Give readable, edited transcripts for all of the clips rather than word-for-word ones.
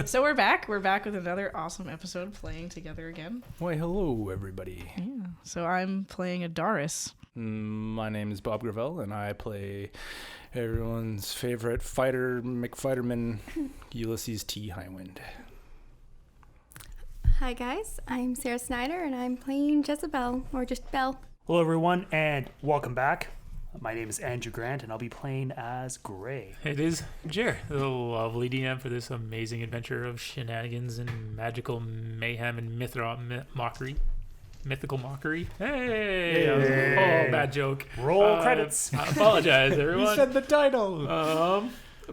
So we're back. We're back with another awesome episode playing together again. Why, hello, everybody. Yeah. So I'm playing Adaris. My name is Bob Gravelle, and I play everyone's favorite fighter, McFighterman, Ulysses T. Highwind. Hi guys, I'm Sarah Snyder, and I'm playing Jezebel, or just Belle. Hello everyone, and welcome back. My name is Andrew Grant, and I'll be playing as Gray. It is Jer, the lovely DM for this amazing adventure of shenanigans and magical mayhem and mockery. Mythical mockery. Hey! Oh, bad joke. Roll credits. I apologize, everyone. You said the title.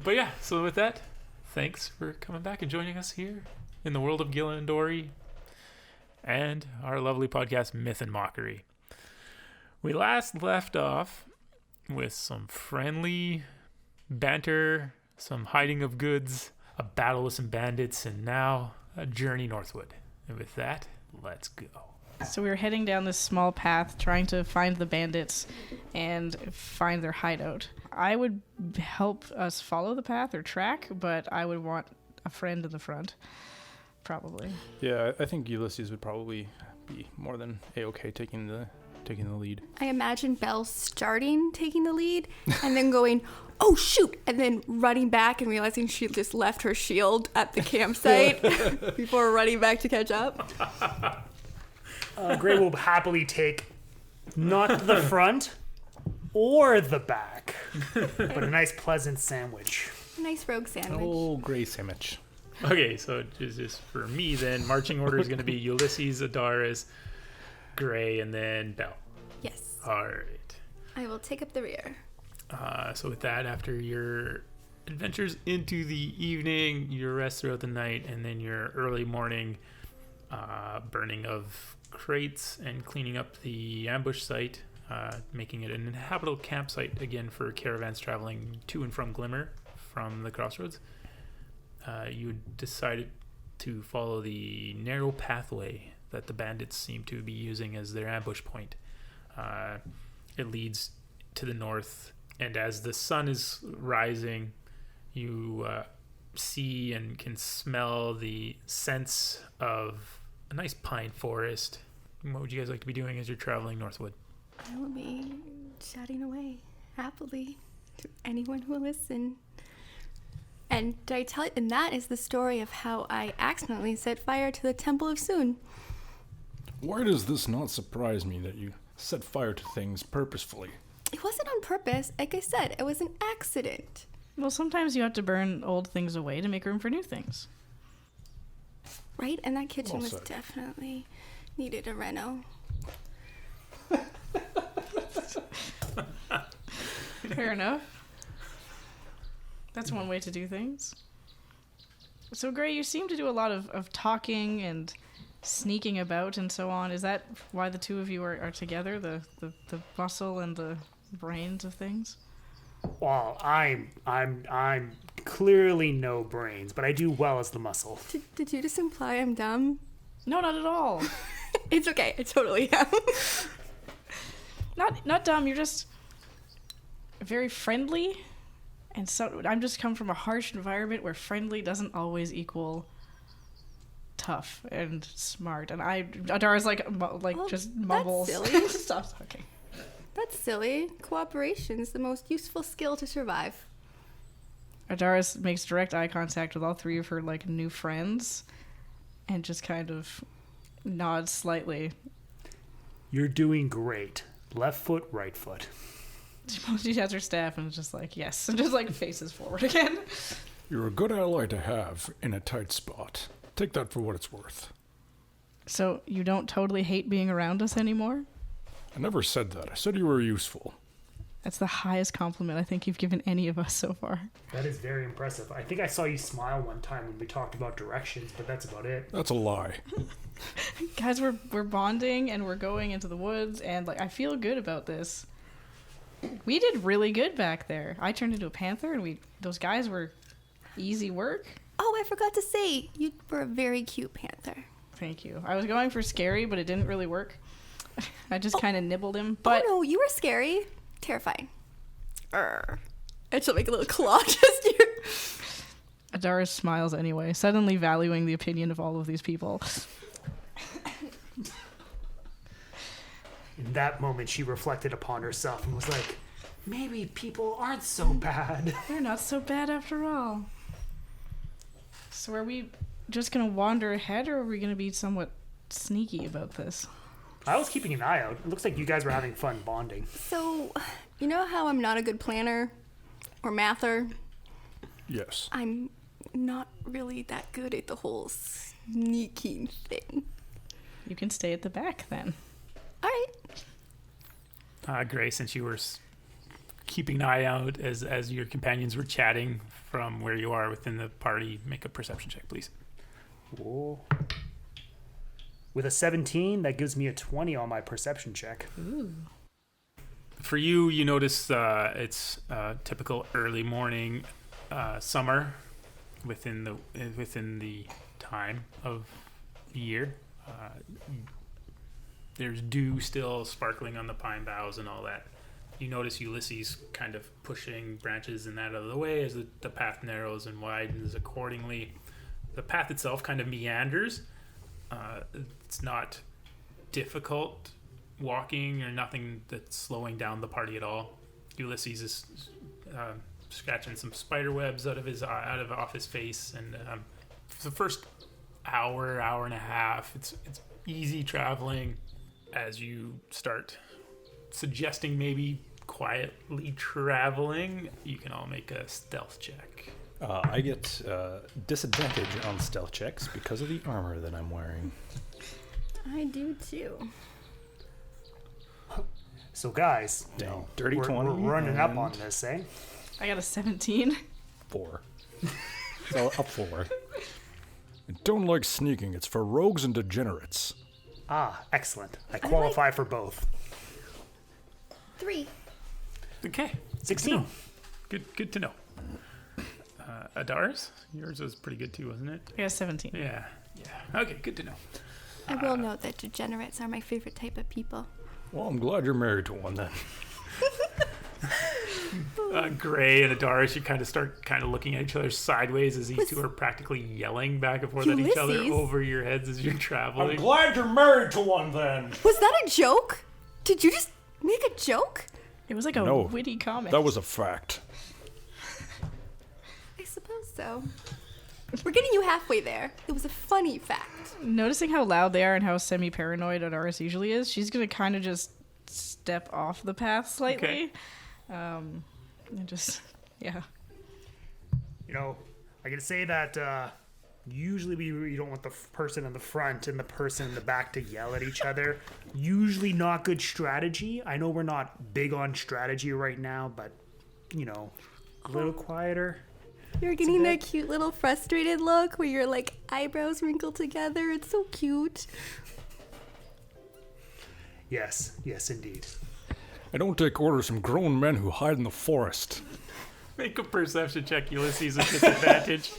But yeah, so with that, thanks for coming back and joining us here in the world of Gillen and Dory and our lovely podcast, Myth and Mockery. We last left off with some friendly banter, some hiding of goods, a battle with some bandits, and now a journey northward. And with that, let's go. So we were heading down this small path trying to find the bandits and find their hideout. I would help us follow the path or track, but I would want a friend in the front, probably. Yeah, I think Ulysses would probably be more than A-okay taking the lead. I imagine Belle starting taking the lead, and then going, oh shoot, and then running back and realizing she just left her shield at the campsite before running back to catch up. Gray will happily take not the front or the back, but a nice pleasant sandwich. A nice rogue sandwich. Oh, Gray sandwich. Okay, so just for me then, marching order is going to be Ulysses, Adaris, Gray, and then Belle. Yes. All right. I will take up the rear. So with that, after your adventures into the evening, your rest throughout the night, and then your early morning burning of crates and cleaning up the ambush site, making it an inhabitable campsite again for caravans traveling to and from Glimmer from the crossroads, you decided to follow the narrow pathway that the bandits seem to be using as their ambush point. It leads to the north, and as the sun is rising, you see and can smell the scents of a nice pine forest. What would you guys like to be doing as you're traveling northward? I will be chatting away happily to anyone who will listen. And did I tell you? And that is the story of how I accidentally set fire to the Temple of Soon. Why does this not surprise me that you set fire to things purposefully? It wasn't on purpose. Like I said, it was an accident. Well, sometimes you have to burn old things away to make room for new things. Right? And that kitchen Well was said. definitely needed a reno. Fair enough. That's one way to do things. So, Gray, you seem to do a lot of talking and sneaking about and so on. Is that why the two of you are together, the muscle and the brains of things? Well, I'm clearly no brains, but I do well as the muscle. Did you just imply I'm dumb? No, not at all. It's okay. I totally am. Not dumb. You're just very friendly. And so I'm just come from a harsh environment where friendly doesn't always equal tough and smart. And Adara's Well, just mumbles. that's silly. Stop talking. That's silly. Cooperation is the most useful skill to survive. Adara makes direct eye contact with all three of her new friends, and just kind of nods slightly. You're doing great. Left foot, right foot. She has her staff and is just yes, and just faces forward again. You're a good ally to have in a tight spot. Take that for what it's worth. So you don't totally hate being around us anymore? I never said that. I said you were useful. That's the highest compliment I think you've given any of us so far. That is very impressive. I think I saw you smile one time when we talked about directions, but that's about it. That's a lie. Guys, we're bonding and we're going into the woods, and like I feel good about this. We did really good back there. I turned into a panther, and those guys were easy work. Oh, I forgot to say, you were a very cute panther. Thank you. I was going for scary, but it didn't really work. I just kind of nibbled him. But Oh no, you were scary. Terrifying. And she'll make a little claw just here. Adaris smiles anyway, suddenly valuing the opinion of all of these people. In that moment, she reflected upon herself and was like, maybe people aren't so bad. They're not so bad after all. So are we just going to wander ahead, or are we going to be somewhat sneaky about this? I was keeping an eye out. It looks like you guys were having fun bonding. So, you know how I'm not a good planner or mather? Yes. I'm not really that good at the whole sneaking thing. You can stay at the back then. All right. Gray, since you were keeping an eye out as your companions were chatting from where you are within the party, make a perception check, please. Whoa. With a 17, that gives me a 20 on my perception check. Ooh. For you, you notice it's typical early morning summer within the time of the year. There's dew still sparkling on the pine boughs and all that. You notice Ulysses kind of pushing branches and that out of the way as the path narrows and widens accordingly. The path itself kind of meanders. It's not difficult walking or nothing that's slowing down the party at all. Ulysses is scratching some spider webs off his face, and for the first hour and a half, it's easy traveling. As you start suggesting maybe quietly traveling, you can all make a stealth check. I get disadvantage on stealth checks because of the armor that I'm wearing. I do too. So, guys, Dang, dirty we're 20. running up and on this, eh? I got a 17. 4. So up 4. I don't like sneaking. It's for rogues and degenerates. Ah, excellent. I qualify for both. 3. Okay, 16. good to know. Adaris, yours was pretty good too, wasn't it? I got a 17. Yeah. Okay, good to know. I will note that degenerates are my favorite type of people. Well, I'm glad you're married to one then. Gray and Adaris, you kind of start looking at each other sideways as these two are practically yelling back and forth at each other Ulysses? over your heads as you're traveling. I'm glad you're married to one then. Was that a joke? Did you just make a joke? It was like a No, witty comment. That was a fact. I suppose so. We're getting you halfway there. It was a funny fact. Noticing how loud they are and how semi-paranoid Adaris usually is, she's going to kind of just step off the path slightly. And just, yeah. You know, I can say that usually you don't want the person in the front and the person in the back to yell at each other. Usually not good strategy. I know we're not big on strategy right now, but, you know, a little quieter. You're getting that cute little frustrated look where your like eyebrows wrinkled together. It's so cute. Yes, indeed. I don't take orders from grown men who hide in the forest. Make a perception check, Ulysses, at disadvantage.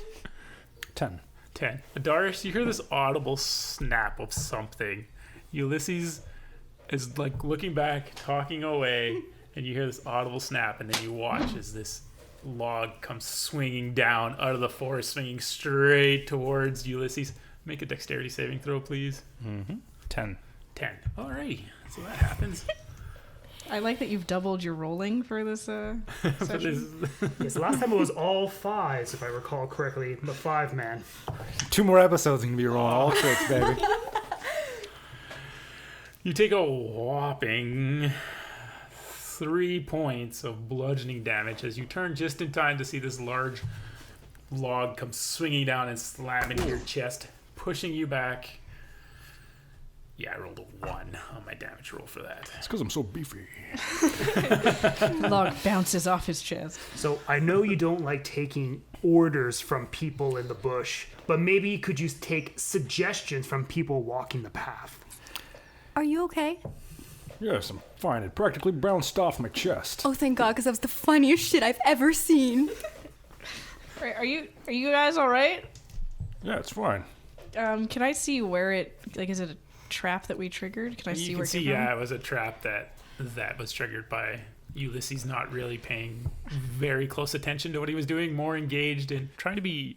10. 10. Adaris, you hear this audible snap of something. Ulysses is like looking back, talking away, and you hear this audible snap, and then you watch as this log comes swinging down out of the forest, swinging straight towards Ulysses. Make a dexterity saving throw, please. 10. 10. Alrighty, so that happens. I like that you've doubled your rolling for this For session. this- Yes, last time it was all 5s, if I recall correctly. I'm a 5-man. 2 more episodes and be rolling all tricks, baby. You take a whopping 3 points of bludgeoning damage as you turn just in time to see this large log come swinging down and slam into your chest, pushing you back. Yeah, I rolled a 1 on my damage roll for that. It's because I'm so beefy. Log bounces off his chest. So I know you don't like taking orders from people in the bush, but maybe could you take suggestions from people walking the path? Are you okay? Yes, I'm fine. It practically bounced off my chest. Oh, thank God, because that was the funniest shit I've ever seen. Right, are you guys all right? Yeah, it's fine. Can I see where it, like, is it a trap that we triggered? Can I see You where can see, it came from? yeah, it was a trap that was triggered by Ulysses not really paying very close attention to what he was doing, more engaged in trying to be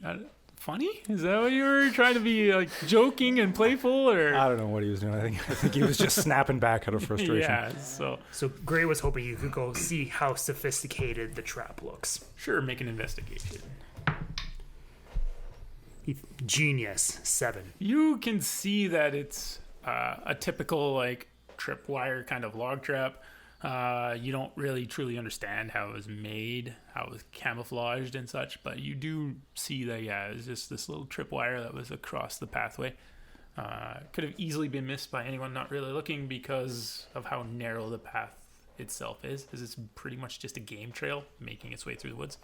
funny. Is that what you were trying to be, like, joking and playful, or? I don't know what he was doing. I think he was just snapping back out of frustration. Yeah, so Gray was hoping you could go see how sophisticated the trap looks. sure, make an investigation. Genius, 7. You can see that it's a typical, like, tripwire kind of log trap. You don't really truly understand how it was made, how it was camouflaged and such, but you do see that, yeah, it was just this little tripwire that was across the pathway. Could have easily been missed by anyone not really looking because of how narrow the path itself is, because it's pretty much just a game trail making its way through the woods.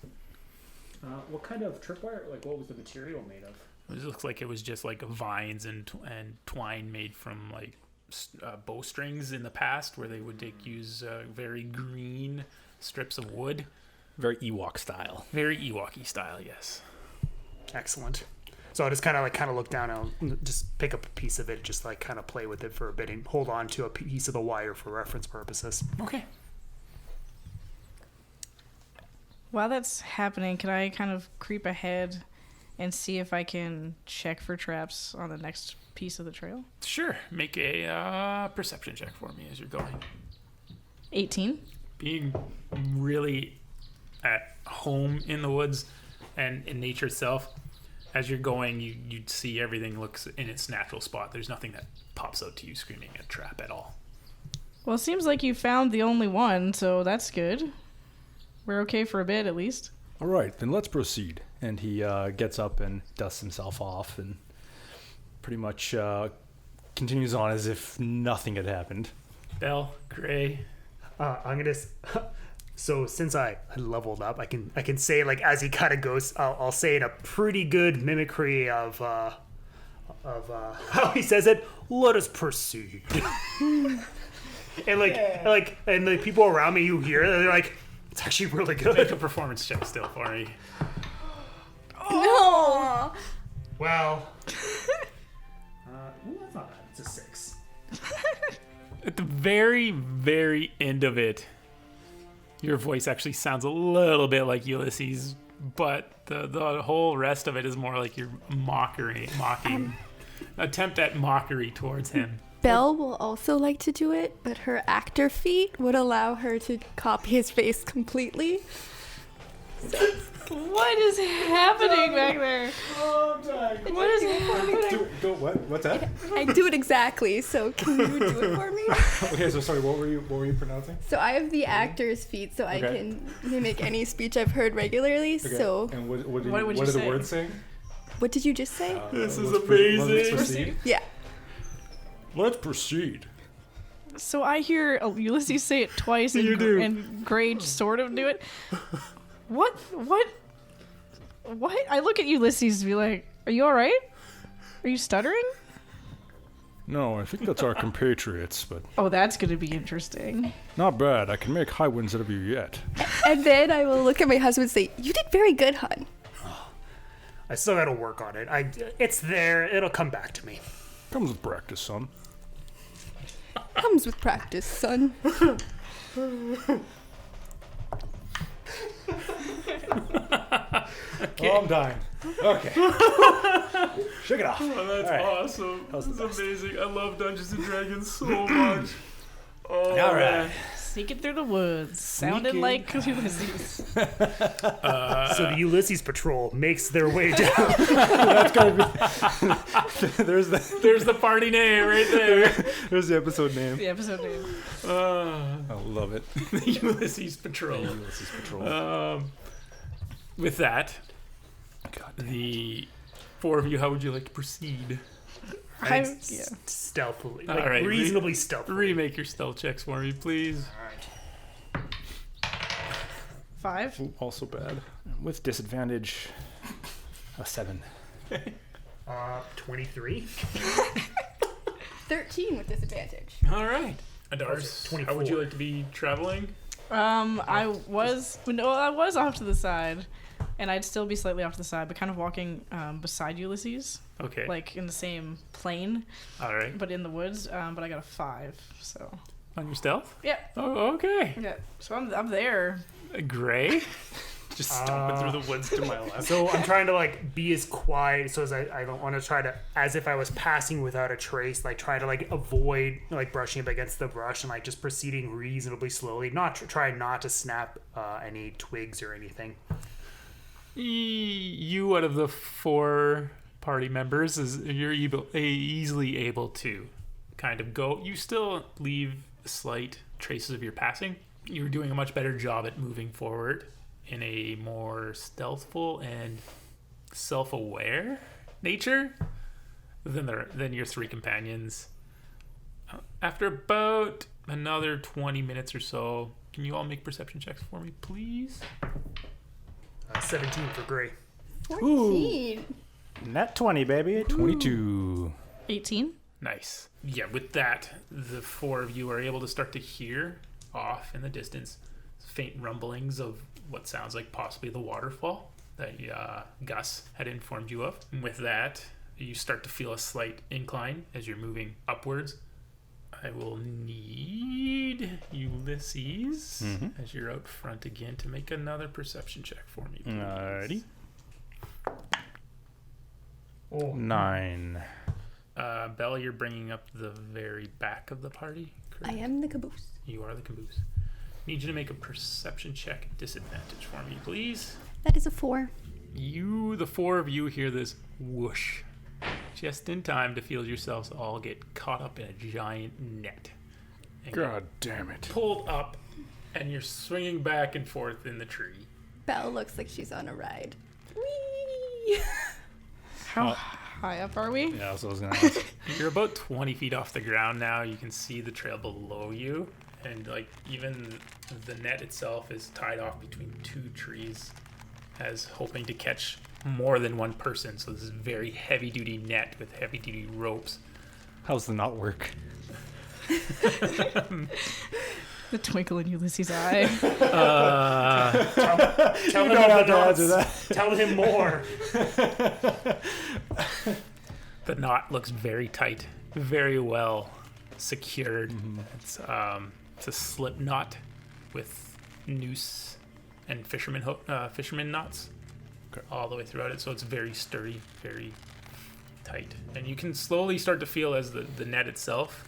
What kind of tripwire? Like, what was the material made of? It looks like it was just like vines and twine made from like bowstrings in the past, where they would use very green strips of wood. Very Ewok style. Very Ewok-y style, yes. Excellent. So I'll just kind of look down and just pick up a piece of it, just like kind of play with it for a bit and hold on to a piece of the wire for reference purposes. Okay. While that's happening, can I kind of creep ahead and see if I can check for traps on the next piece of the trail? Sure. Make a perception check for me as you're going. 18. Being really at home in the woods and in nature itself, as you're going, you'd see everything looks in its natural spot. There's nothing that pops out to you screaming a trap at all. Well, it seems like you found the only one, so that's good. We're okay for a bit, at least. All right, then let's proceed. And he gets up and dusts himself off and pretty much continues on as if nothing had happened. Bell, Gray. I'm gonna. So since I leveled up, I can say, like, as he kind of goes, I'll say in a pretty good mimicry of how he says it. Let us proceed. and the people around me who hear it, they're like, it's actually really good. Make a performance check still for me. No! Well, that's not bad. It's a 6. At the very, very end of it, your voice actually sounds a little bit like Ulysses, but the whole rest of it is more like your mocking attempt at mockery towards him. Belle will also like to do it, but her actor feat would allow her to copy his face completely. What is happening back there? What is happening? What's that? I do it exactly, so can you do it for me? Okay, so sorry, what were you pronouncing? So I have the actor's feat, so I can mimic any speech I've heard regularly. Okay. So And what What would are you the say? words saying? what did you just say? This is Let's amazing. let's proceed. Yeah. Let's proceed. So I hear Ulysses say it twice, and, You do. and Gray sort of do it. What? I look at Ulysses and be like, are you alright? Are you stuttering? No, I think that's our compatriots, but Oh, that's going to be interesting. not bad. I can make high winds out of you yet. And then I will look at my husband and say, "You did very good, hon." I still got to work on it. It's there. It'll come back to me. Comes with practice, son. Comes with practice, son. Oh, I'm dying. Okay. Shake it off. Oh, that's All right. awesome. That was This the is amazing. I love Dungeons and Dragons so much. Oh, All right. man. Sneaking through the woods, sounded Sneaking. like Ulysses. So the Ulysses Patrol makes their way down. There's There's the party name right there. there's the episode name. The episode name. I love it. The Ulysses Patrol. Ulysses Patrol. With that, God. the four of you, how would you like to proceed? I I- think yeah. stealthily, All like right, reasonably stealthily. Remake your stealth checks for me, please. All right. 5. Ooh, also bad. With disadvantage, a 7. 23. 13 with disadvantage. All right. Adars, how would 24. you like to be traveling? I was off to the side, and I'd still be slightly off to the side, but kind of walking beside Ulysses, Okay. like in the same plane, All right. but in the woods. But I got a 5, so On your stealth? yeah, Oh, okay. yeah. So I'm there. Gray? Just stomping through the woods to my left. So I'm trying to like be as quiet so as I don't want to try to, as if I was passing without a trace, like try to like avoid like brushing up against the brush and like just proceeding reasonably slowly, not try not to snap any twigs or anything. You, out of the 4 party members, you're easily able to kind of go. You still leave slight traces of your passing. You're doing a much better job at moving forward in a more stealthful and self-aware nature than your 3 companions. After about another 20 minutes or so, can you all make perception checks for me, please? 17 for Gray. 14. Nat 20, baby. 22. 18. Nice. Yeah, with that, the 4 of you are able to start to hear off in the distance faint rumblings of what sounds like possibly the waterfall that Gus had informed you of. And with that, you start to feel a slight incline as you're moving upwards. I will need Ulysses as you're out front again to make another perception check for me, please. Alrighty. Oh. 9. Bella, you're bringing up the very back of the party, correct? I am the caboose. You are the caboose. Need you to make a perception check at disadvantage for me, please. That is a 4. The 4 of you hear this whoosh just in time to feel yourselves all get caught up in a giant net. And God damn it. pulled up, and you're swinging back and forth in the tree. Belle looks like she's on a ride. Whee! How high up are we? Yeah, so I was going to ask. You're about 20 feet off the ground now. You can see the trail below you, and like even the net itself is tied off between 2 trees, as hoping to catch more than one person. So this is a very heavy-duty net with heavy-duty ropes. How's the knot work? The twinkle in Ulysses' eye. Tell him about the knots. Tell him more. The knot looks very tight, very well secured. It's a slip knot with noose and fisherman knots all the way throughout it. So it's very sturdy, very tight, and you can slowly start to feel as the net itself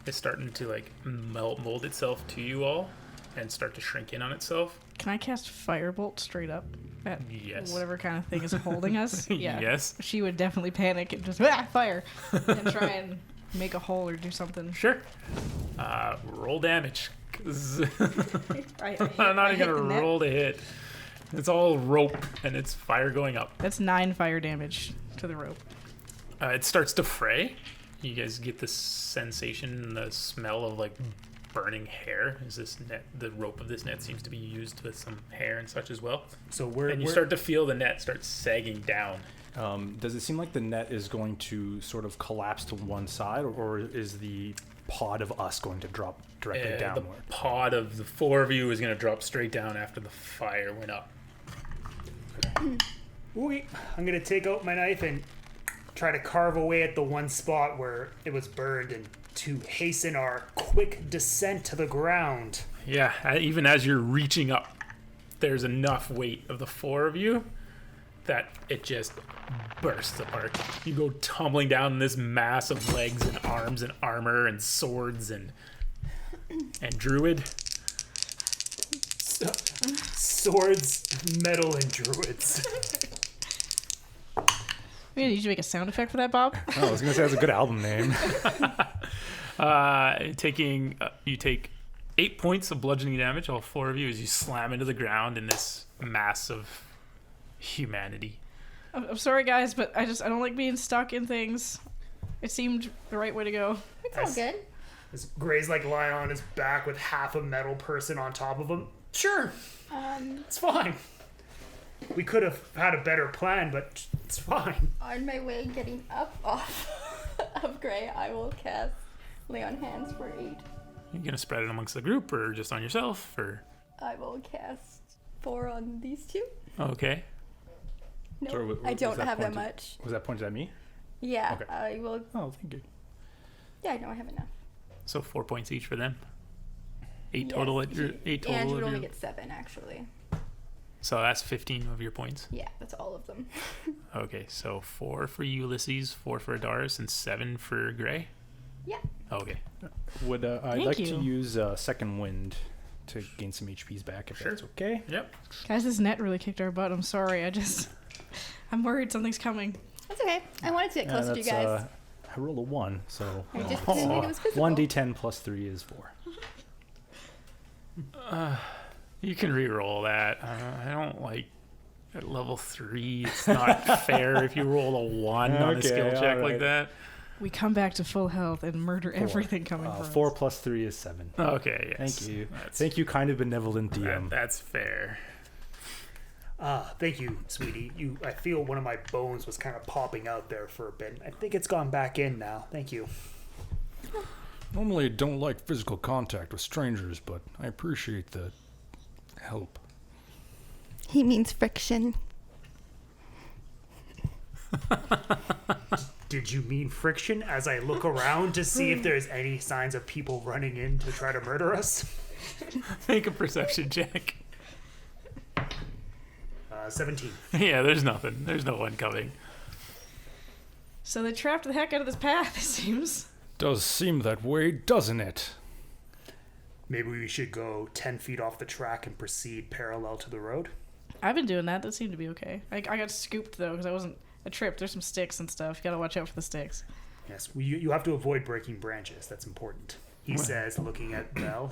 is starting to like mold itself to you all and start to shrink in on itself. Can I cast Firebolt straight up at Yes. whatever kind of thing is holding us? Yeah. Yes. She would definitely panic and just fire and try and make a hole or do something. Sure. Roll damage. 'Cause I'm not even gonna roll to hit. It's all rope and it's fire going up. That's 9 fire damage to the rope. It starts to fray. You guys get this sensation, the smell of like burning hair. Is this net? The rope of this net seems to be used with some hair and such as well. So And you start to feel the net start sagging down. Does it seem like the net is going to sort of collapse to one side, or is the pod of us going to drop directly The downward? pod of the 4 of you is going to drop straight down after the fire went up. Okay, I'm gonna take out my knife and try to carve away at the one spot where it was burned, and to hasten our quick descent to the ground. Yeah, even as you're reaching up, there's enough weight of the 4 of you that it just bursts apart. You go tumbling down this mass of legs and arms and armor and swords and druid. Swords, metal, and druids. We need you to make a sound effect for that, Bob. Oh, I was going to say that's a good album name. You take 8 points of bludgeoning damage, all 4 of you, as you slam into the ground in this mass of humanity. I'm sorry, guys, but I don't like being stuck in things. It seemed the right way to go. It's all good. As Gray's like lying on his back with half a metal person on top of him. Sure, it's fine. We could have had a better plan, but it's fine. On my way getting up off of Gray, I will cast Lay on Hands for 8. You're gonna spread it amongst the group, or just on yourself, or? I will cast 4 on these 2. Okay. No, Sorry, I don't that have that pointed- much. Was that pointed at me? Yeah, Okay. I will. Oh, thank you. Yeah, no, I have enough. So 4 points each for them. 8 Yes, total at your 8 total. And you of would only your- get 7, actually. So that's 15 of your points. Yeah, that's all of them. Okay, so 4 for Ulysses, 4 for Adaris, and 7 for Gray. Yeah. Okay. Would I'd Thank like you. to use Second Wind to gain some HPs back if Sure. that's okay. Yep. Guys, this net really kicked our butt. I'm sorry. I'm worried something's coming. That's okay. I wanted to get closer to you guys. I rolled a 1, so I just didn't think it was physical. 1d10 plus 3 is 4. You can re-roll that. I don't like at level 3. It's not fair if you roll a 1 on a Okay, skill check alright. like that. We come back to full health and murder everything coming from 4 us. plus 3 is 7. Okay. Yes. Thank you. That's, Thank you, kind of benevolent DM. that's fair. Thank you, sweetie. I feel one of my bones was kind of popping out there for a bit. I think it's gone back in now. Thank you. Normally, I don't like physical contact with strangers, but I appreciate the help. He means friction. Did you mean friction as I look around to see if there's any signs of people running in to try to murder us? Make a perception check. 17. Yeah, there's nothing. There's no one coming. So they trapped the heck out of this path, it seems. Does seem that way, doesn't it? Maybe we should go 10 feet off the track and proceed parallel to the road. I've been doing that. That seemed to be okay. I got scooped, though, because I wasn't... I tripped. There's some sticks and stuff. You gotta watch out for the sticks. Yes, you have to avoid breaking branches. That's important. He says, looking at Belle.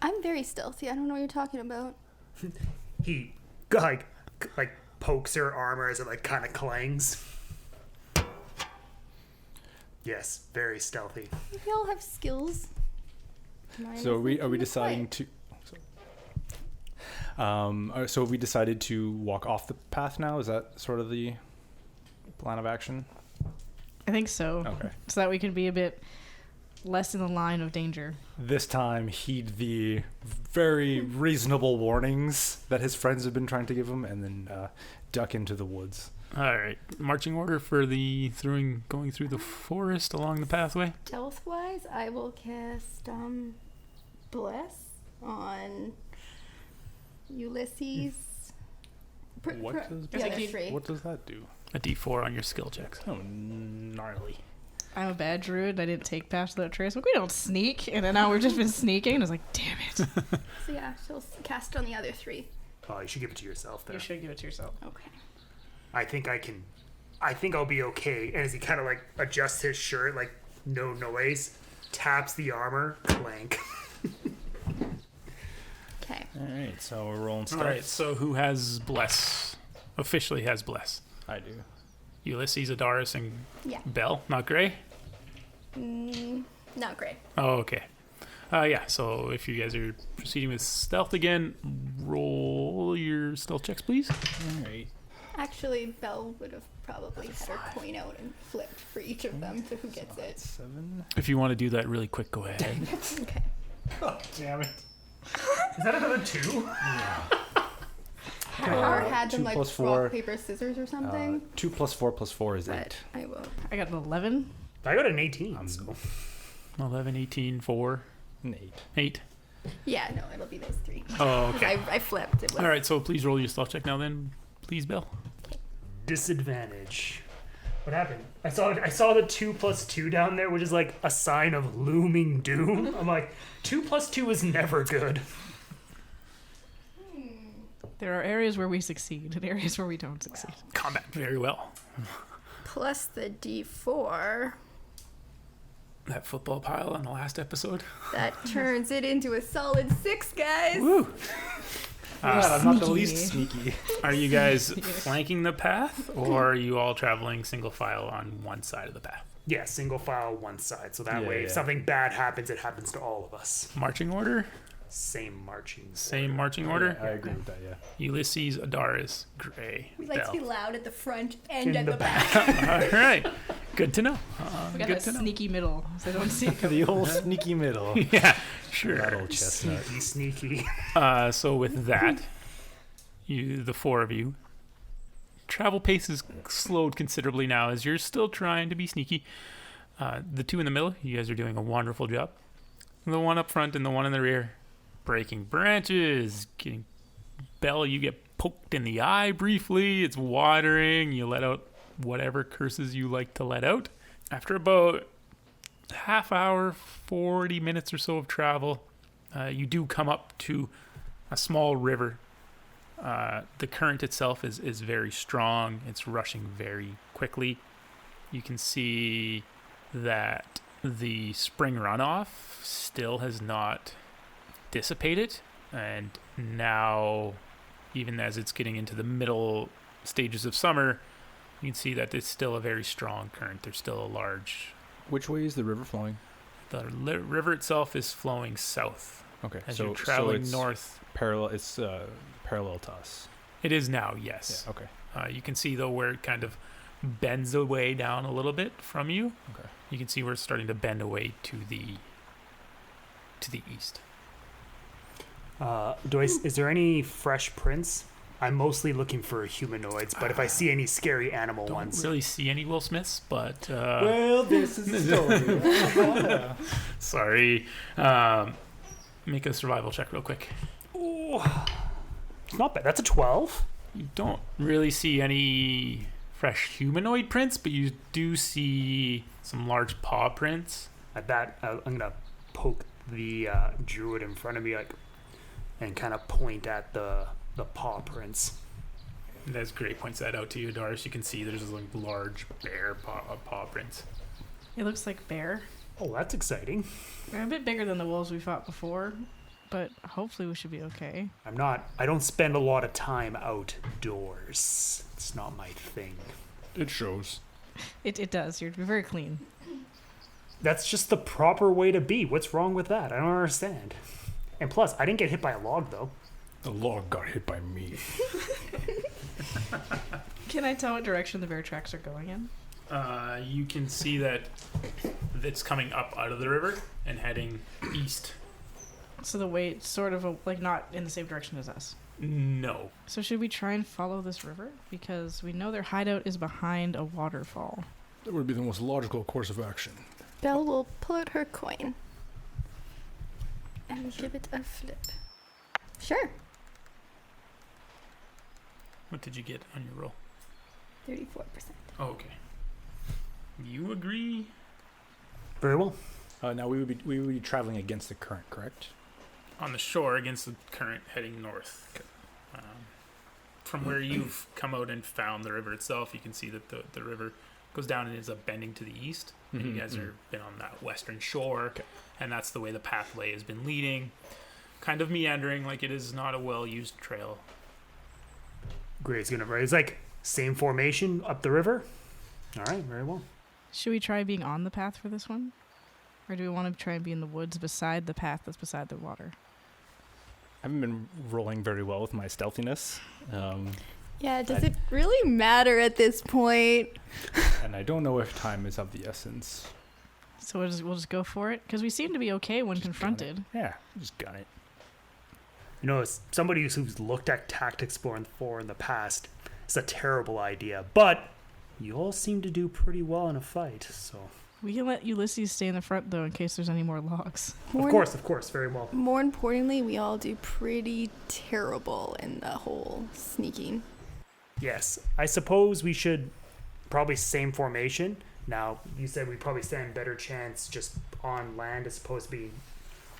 I'm very stealthy. I don't know what you're talking about. He like pokes her armor as it like kind of clangs. Yes, very stealthy. We all have skills. Mine So is are we making the deciding play. to? So have we decided to walk off the path now? Is that sort of the plan of action? I think so. Okay. So that we can be a bit less in the line of danger. This time, heed the very reasonable warnings that his friends have been trying to give him, and then duck into the woods. All right. Marching order for the going through the forest along the pathway. Stealth-wise, I will cast Bless on Ulysses. What does the other 3. What does that do? A D4 on your skill checks. Oh, gnarly. I'm a bad druid. I didn't take Pass Without Trace. Like, we don't sneak. And then now we've just been sneaking. And I was like, damn it. So yeah, she'll cast on the other 3. Oh, you should give it to yourself there. You should give it to yourself. Okay. I think I can. I think I'll be okay. And as he kind of like adjusts his shirt, like no noise, taps the armor, clank. Okay. All right, so we're rolling All stealth. right. So who has bless? Officially has bless. I do. Ulysses, Adaris, and Yeah. Belle. Not Gray. Not great. Oh, okay. Yeah. So if you guys are proceeding with stealth again, roll your stealth checks, please. All right. Actually, Belle would have probably had her coin out and flipped for each of them to who gets it. 7. If you want to do that really quick, go ahead. Okay. Oh, damn it. Is that another 2? Or had them 2 like plus 4. rock, paper, scissors or something. 2 plus 4 plus 4 is 8. But I will. I got an 11. I got an 18. So. 11, 18, 4, An 8. 8. Yeah, no, it'll be those 3. Oh, 'Cause okay. I flipped. It was. All right. So please roll your stealth check now, then, please, Belle. Disadvantage. What happened? I saw the 2 plus 2 down there, which is like a sign of looming doom. I'm like, 2 plus 2 is never good. There are areas where we succeed and areas where we don't succeed. Combat very well. Plus the D4. That football pile on the last episode. That turns it into a solid 6, guys. Woo! I'm not the Sneaky. least sneaky. Are you guys flanking the path, or are you all traveling single file on one side of the path? Yeah, single file one side. So that Yeah, way, if yeah. something bad happens, it happens to all of us. Marching order? Same marching. Same marching order? I agree with that, yeah. Ulysses, Adaris, Gray, We like to be Bell. loud at the front and In at the the back. All right. Good to know. We got Good that to know. sneaky middle, so they don't see it coming. The old sneaky middle. Yeah, That sure. old chestnut. Sneaky. So with that, the four of you, travel pace is slowed considerably now as you're still trying to be sneaky. The two in the middle, you guys are doing a wonderful job. The one up front and the one in the rear, breaking branches, getting Bell, you get poked in the eye briefly. It's watering. You let out whatever curses you like to let out. After about half hour, 40 minutes or so of travel, you do come up to a small river. The current itself is very strong. It's rushing very quickly. You can see that the spring runoff still has not dissipated, and now, even as it's getting into the middle stages of summer, you can see that it's still a very strong current. There's still a large... Which way is the river flowing? The river itself is flowing south. Okay, As so you're traveling it's north. parallel. It's parallel to us. It is now, yes. Yeah. Okay. You can see, though, where it kind of bends away down a little bit from you. Okay. You can see where it's starting to bend away to the east. Is there any fresh prints? I'm mostly looking for humanoids, but if I see any scary animal Don't ones, really see any Will Smiths, but Well, this is the story. sorry. Make a survival check real quick. it's not bad. That's a 12. You don't really see any fresh humanoid prints, but you do see some large paw prints. At that, I'm gonna poke the druid in front of me, and kind of point at the paw prints. And as Gray points that out to you, Doris, you can see there's like large bear paw prints. It looks like bear. Oh, that's exciting. They're a bit bigger than the wolves we fought before, but hopefully we should be okay. I don't spend a lot of time outdoors. It's not my thing. It shows. It does. You're very clean. That's just the proper way to be. What's wrong with that? I don't understand. And plus, I didn't get hit by a log, though. The log got hit by me. Can I tell what direction the bear tracks are going in? You can see that it's coming up out of the river and heading east. So the way it's sort of like not in the same direction as us. No. So should we try and follow this river? Because we know their hideout is behind a waterfall. That would be the most logical course of action. Belle will pull out her coin and give it a flip. Sure. What did you get on your roll? 34%. Oh, okay. You agree? Very well. Now we would be traveling against the current, correct? On the shore against the current heading north. From where you've come out and found the river itself, you can see that the river goes down and ends up bending to the east. And you guys have been on that western shore, and that's the way the pathway has been leading. Kind of meandering, like it is not a well-used trail. Gray's gonna raise same formation up the river. All right, very well. Should we try being on the path for this one? Or do we want to try and be in the woods beside the path that's beside the water? I haven't been rolling very well with my stealthiness, Yeah, does it really matter at this point? and I don't know if time is of the essence. So we'll just go for it? Because we seem to be okay when confronted. Yeah, just gun it. You know, as somebody who's looked at Tactics 4 and 4 in the past, it's a terrible idea. But you all seem to do pretty well in a fight, so... We can let Ulysses stay in the front, though, in case there's any more logs. Of course, very well. More importantly, we all do pretty terrible in the whole sneaking. Yes, I suppose we should probably same formation. Now, you said we probably stand better chance just on land as opposed to being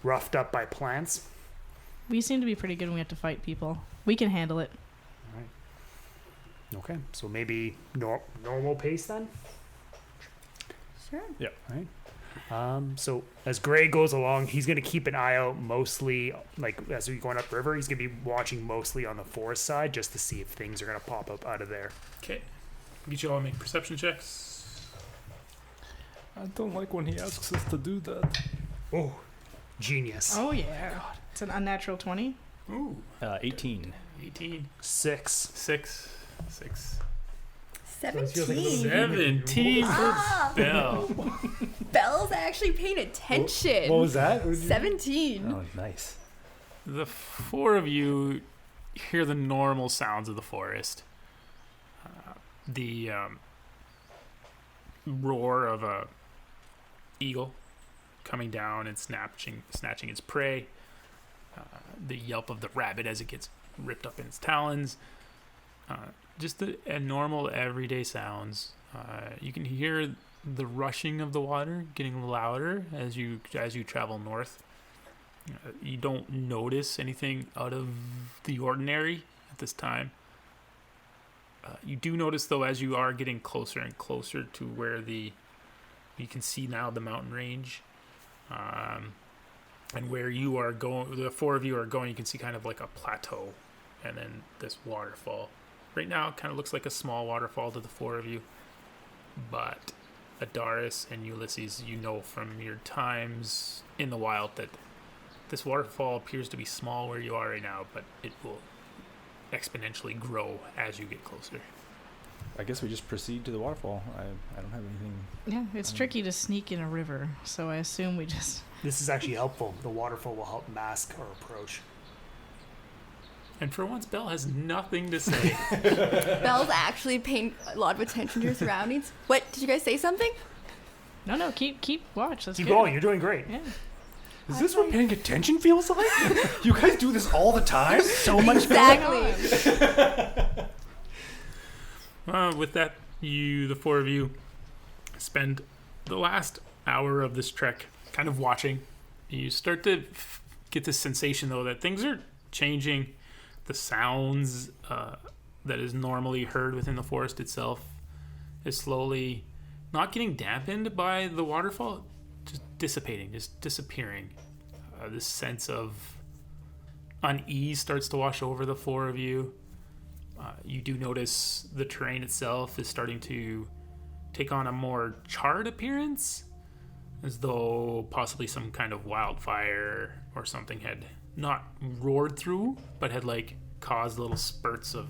roughed up by plants. We seem to be pretty good when we have to fight people. We can handle it. All right. Okay, so maybe normal pace then? Sure. Yeah. All right. So as Gray goes along, he's going to keep an eye out mostly, like as we're going upriver, he's going to be watching mostly on the forest side just to see if things are going to pop up out of there. Okay. Get you all make perception checks. I don't like when he asks us to do that. Oh, genius. Oh yeah. It's an unnatural 20. Ooh. 18. 18. 6. 6. 17. 17 for Belle. Belle's actually paying attention. What was that? 17. Oh, nice. The four of you hear the normal sounds of the forest. The roar of a eagle coming down and snatching its prey. The yelp of the rabbit as it gets ripped up in its talons. Just a normal everyday sounds. You can hear the rushing of the water getting louder as you travel north. You don't notice anything out of the ordinary at this time. You do notice, though, as you are getting closer and closer to where you can see now the mountain range, and where you are going, the four of you are going, you can see kind of like a plateau, and then this waterfall. Right now, it kind of looks like a small waterfall to the four of you, but Adaris and Ulysses, you know from your times in the wild that this waterfall appears to be small where you are right now, but it will exponentially grow as you get closer. I guess we just proceed to the waterfall. I don't have anything. Yeah, it's tricky to sneak in a river, so I assume we just... This is actually helpful. The waterfall will help mask our approach. And for once, Belle has nothing to say. Belle's actually paying a lot of attention to her surroundings. What? Did you guys say something? No, keep watch. That's Keep good. going. You're doing great. Yeah. Is this what paying attention feels like? You guys do this all the time? So much Exactly. With that, the four of you, spend the last hour of this trek kind of watching. You start to get this sensation, though, that things are changing. The sounds that is normally heard within the forest itself is slowly not getting dampened by the waterfall, just dissipating, just disappearing. This sense of unease starts to wash over the four of you. You do notice the terrain itself is starting to take on a more charred appearance, as though possibly some kind of wildfire or something had not roared through, but had like caused little spurts of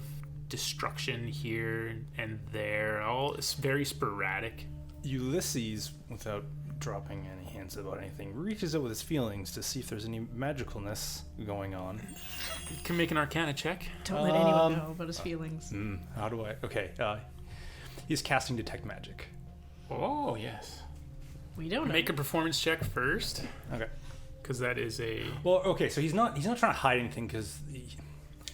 destruction here and there. All it's very sporadic. Ulysses, without dropping any hints about anything, reaches out with his feelings to see if there's any magicalness going on. You can make an Arcana check. Don't let anyone know about his feelings. How do I? Okay, he's casting Detect Magic. Oh yes. We don't know. Make a performance check first, Okay. because that is a. Well, okay, so he's not trying to hide anything because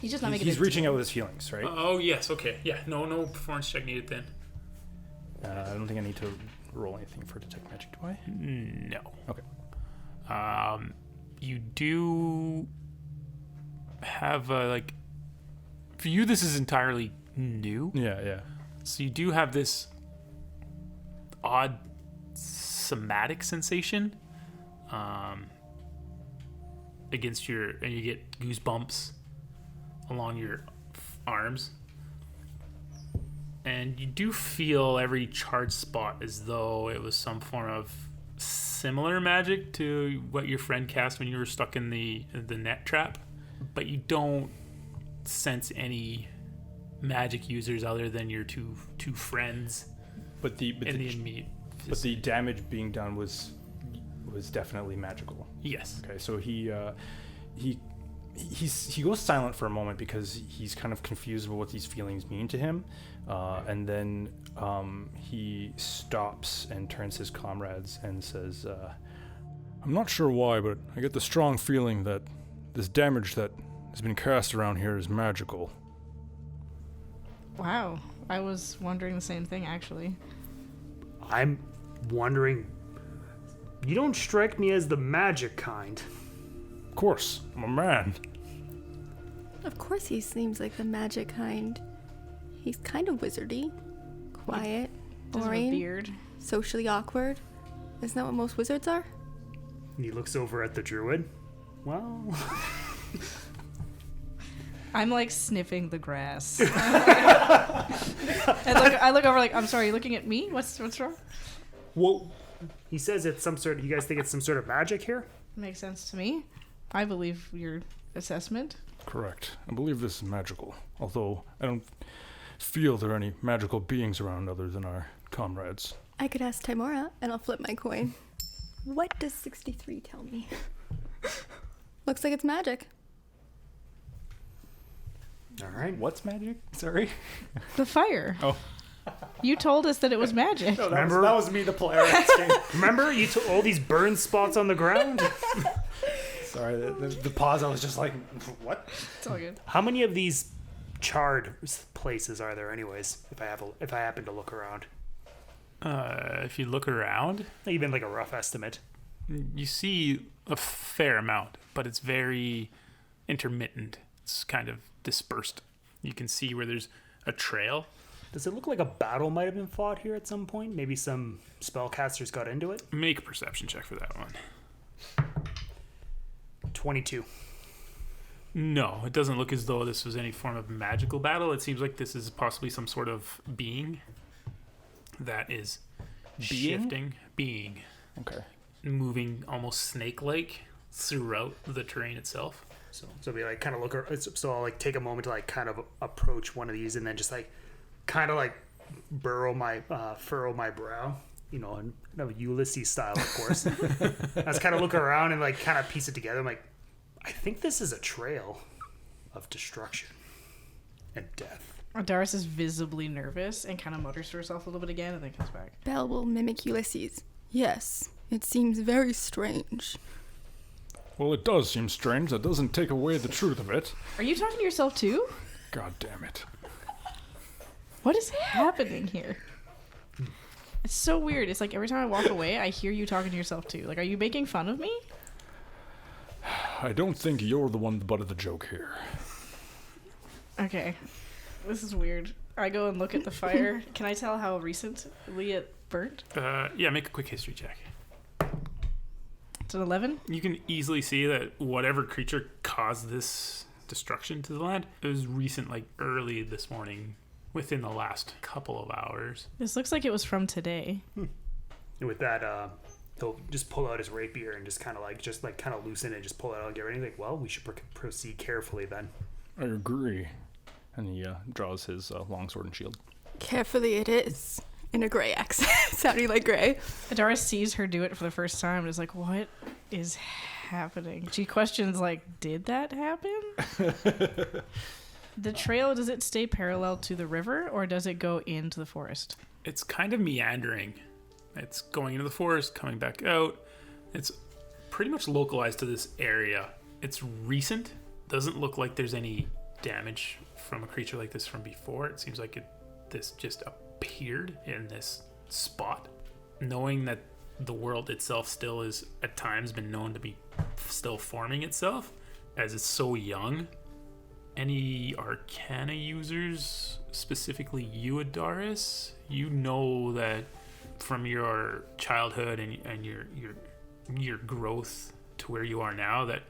He's just not making he's it. reaching out with his feelings, right? Oh yes, okay, yeah. No performance check needed then. I don't think I need to roll anything for Detect Magic, do I? No. Okay. You do have like. For you, this is entirely new. Yeah. So you do have this odd somatic sensation against and you get goosebumps along your arms, and you do feel every charged spot as though it was some form of similar magic to what your friend cast when you were stuck in the net trap, but you don't sense any magic users other than your two friends But the immediate. But the damage being done was definitely magical. Yes. Okay, so he goes silent for a moment because he's kind of confused about what these feelings mean to him, and then he stops and turns to his comrades and says, I'm not sure why, but I get the strong feeling that this damage that has been cast around here is magical. Wow. I was wondering the same thing, actually. I'm wondering. You don't strike me as the magic kind. Of course, I'm a man. Of course he seems like the magic kind. He's kind of wizardy, quiet, Does have a boring, beard. socially awkward. Isn't that what most wizards are? And he looks over at the druid. Well, I'm like sniffing the grass. I look over like, I'm sorry, you looking at me? What's wrong? well, he says it's some sort of. You guys think it's some sort of magic here? Makes sense to me. I believe your assessment. Correct. I believe this is magical, although I don't feel there are any magical beings around other than our comrades. I could ask Timora, and I'll flip my coin. What does 63 tell me? Looks like it's magic. All right. What's magic? Sorry. The fire. Oh. You told us that it was magic. No, Remember? that was me, the player. asking. Remember, you took all these burn spots on the ground. Sorry, the pause. I was just like, what? It's all good. How many of these charred places are there, anyways? If I happen to look around, If you look around, even like a rough estimate. you see a fair amount, but it's very intermittent. It's kind of dispersed. You can see where there's a trail. Does it look like a battle might have been fought here at some point? Maybe some spellcasters got into it. Make a perception check for that one. 22. No, it doesn't look as though this was any form of magical battle. It seems like this is possibly some sort of being that is shifting, Okay. moving almost snake-like throughout the terrain itself. So we like kind of look. So I'll like take a moment to like kind of approach one of these, and then just like kind of like furrow my brow. You know, in a Ulysses style, of course. I just kind of look around and like kind of piece it together. I'm like, I think this is a trail of destruction and death. Doris is visibly nervous and kind of mutters to herself a little bit again and then comes back. Belle will mimic Ulysses. Yes, it seems very strange. Well, it does seem strange. That doesn't take away the truth of it. Are you talking to yourself too? God damn it. What is happening here? It's so weird. It's like every time I walk away, I hear you talking to yourself too. Like, are you making fun of me? I don't think you're the one the butt of the joke here. Okay. This is weird. I go and look at the fire. Can I tell how recently it burnt? Yeah, make a quick history check. It's an 11. You can easily see that whatever creature caused this destruction to the land, it was recent, like early this morning, within the last couple of hours. This looks like it was from today. And with that, he'll just pull out his rapier and just kind of loosen it, just pull it out and get ready. Like, well, we should proceed carefully then. I agree. And he draws his longsword and shield. Carefully it is. In a gray accent, sounding like gray. Doris sees her do it for the first time and is like, what is happening? She questions, like, did that happen? The trail, does it stay parallel to the river or does it go into the forest? It's kind of meandering. It's going into the forest, coming back out. It's pretty much localized to this area. It's recent. Doesn't look like there's any damage from a creature like this from before. It seems like this just appeared in this spot. Knowing that the world itself still is at times been known to be still forming itself, as it's so young. Any Arcana users, specifically you, Adaris, you know that from your childhood and your growth to where you are now, that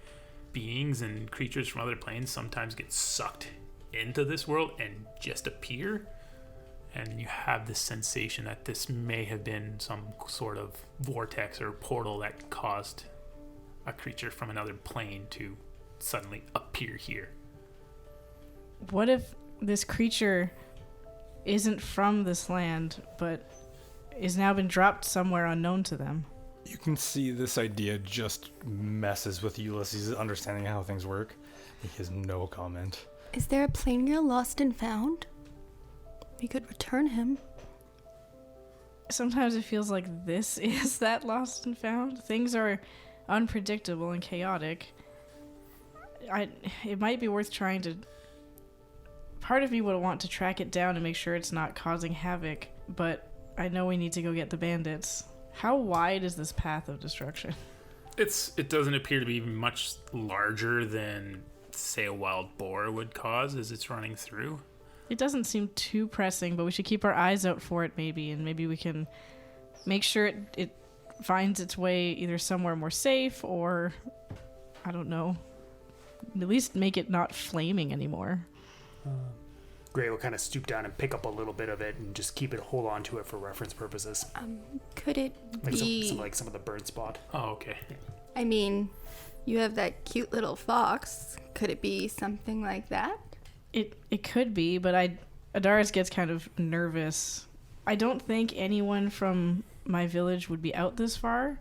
beings and creatures from other planes sometimes get sucked into this world and just appear. And you have this sensation that this may have been some sort of vortex or portal that caused a creature from another plane to suddenly appear here. What if this creature isn't from this land, but is now been dropped somewhere unknown to them? You can see this idea just messes with Ulysses' understanding how things work. He has no comment. Is there a plane near Lost and Found? We could return him. Sometimes it feels like this is that lost and found. Things are unpredictable and chaotic. It might be worth trying to... Part of me would want to track it down and make sure it's not causing havoc, but I know we need to go get the bandits. How wide is this path of destruction? It doesn't appear to be much larger than, say, a wild boar would cause as it's running through. It doesn't seem too pressing, but we should keep our eyes out for it maybe, and maybe we can make sure it finds its way either somewhere more safe or, I don't know, at least make it not flaming anymore. Gray will kind of stoop down and pick up a little bit of it and just hold on to it for reference purposes. Could it Like be... some of the burn spot. Oh, okay. I mean, you have that cute little fox. Could it be something like that? It could be, but Adaris gets kind of nervous. I don't think anyone from my village would be out this far,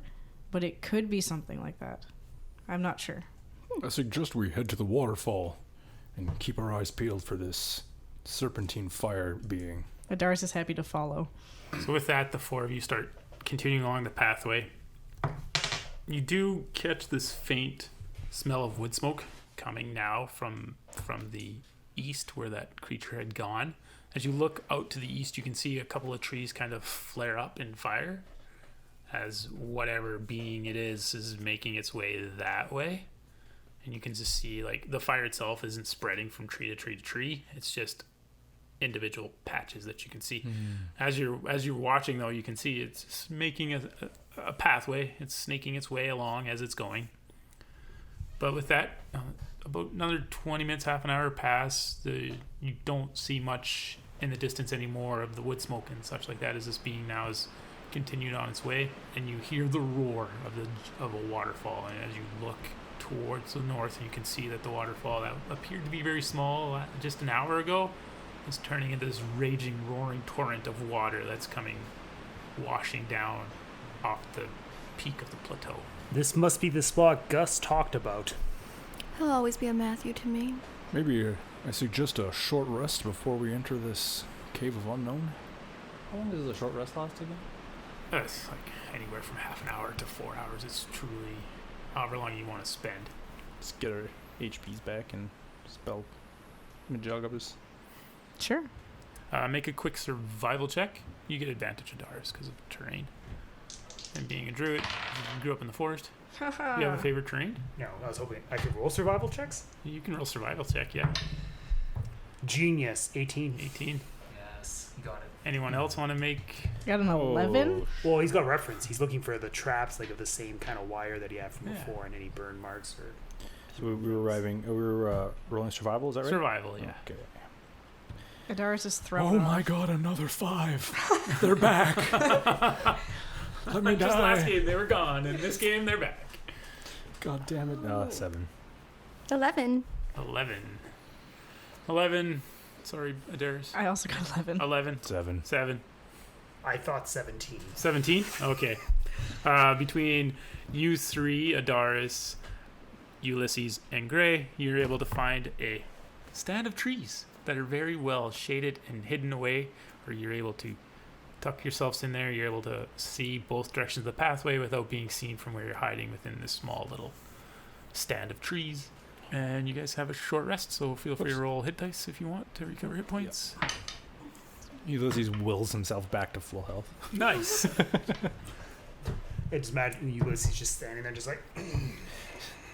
but it could be something like that. I'm not sure. I suggest we head to the waterfall and keep our eyes peeled for this serpentine fire being. Adaris is happy to follow. So with that, the four of you start continuing along the pathway. You do catch this faint smell of wood smoke coming now from the east where that creature had gone. As you look out to the east, you can see a couple of trees kind of flare up in fire as whatever being it is making its way that way. And you can just see, like, the fire itself isn't spreading from tree to tree to tree. It's just individual patches that you can see. As you're watching, though, you can see it's making a pathway. It's snaking its way along as it's going. But with that, about another 20 minutes, half an hour pass, you don't see much in the distance anymore of the wood smoke and such like that, as this being now has continued on its way, and you hear the roar of a waterfall. And as you look towards the north, you can see that the waterfall that appeared to be very small just an hour ago is turning into this raging, roaring torrent of water that's coming washing down off the peak of the plateau. This must be the spot Gus talked about. He'll always be a Matthew to me. Maybe I suggest a short rest before we enter this cave of unknown. How long does the short rest last again? It's like anywhere from half an hour to 4 hours. It's truly however long you want to spend. Just get our HPs back and spell jog up his. Sure. Make a quick survival check. You get advantage, Adaris, because of the terrain. And being a druid, you grew up in the forest. You have a favorite terrain? No, I was hoping I could roll survival checks. You can roll survival check, yeah. Genius, 18. 18. Yes, you got it. Anyone else want to make... Got an 11? Well, he's got reference. He's looking for the traps, like of the same kind of wire that he had from Yeah. before, and any burn marks or. So we were rolling survival. Is that right? Survival, yeah. Okay. Adaris is thrown Oh off. my god, another 5. They're back. Let me Just last die. game, they were gone. In this game, they're back. God damn it. 7. 11. 11. Sorry, Adaris. I also got 11. 11. 7. 7. I thought 17. 17? Okay. Between you three, Adaris, Ulysses, and Gray, you're able to find a stand of trees that are very well shaded and hidden away, where you're able to tuck yourselves in there. You're able to see both directions of the pathway without being seen from where you're hiding within this small little stand of trees. And you guys have a short rest, so feel free to roll hit dice if you want to recover hit points. Ulysses wills himself back to full health. Nice. I just imagine Ulysses just standing there, just like